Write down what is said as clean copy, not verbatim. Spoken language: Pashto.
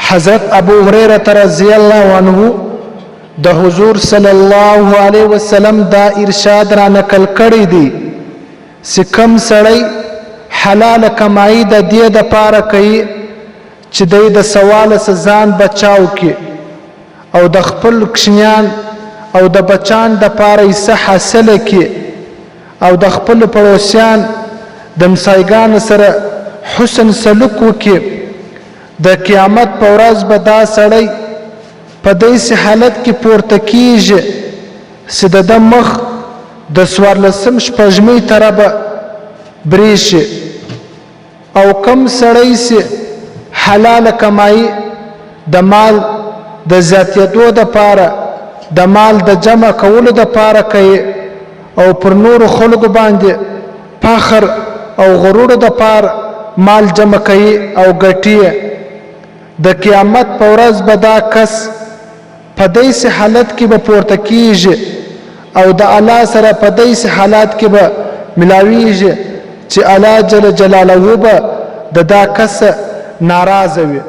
حضرت ابو هريره رضی الله عنه د حضور صلی الله علیه وسلم دا ارشاد را نقل کړی دی چې کوم سړی حلال کمائی د دې د پاره کوي چې د سوال ځان بچاو کی او د خپل کشمیان او د بچان د پاره یې څه حاصل کی او د خپل پړوسیان د مسایګان سره حسن سلوک وکي د قیامت په ورځ به دا سړی په داسې حالت کې پورته کیږي چې د مخ د 14 شپږمې طرف به بریشي او کم سړی چې حلال کمائی د مال د زیاتېدو دپاره د مال د جمع کولو دپاره کوي او پر نورو خلکو باندې فخر او غرور دپاره مال جمع کوي او ګټي د قیامت په ورځ به دا کس په داسې حالت کې به پورته کیږي او د الله سره په داسې حالات کې به ملاویږي چې الله جل جلاله به د دا کس ناراضه وي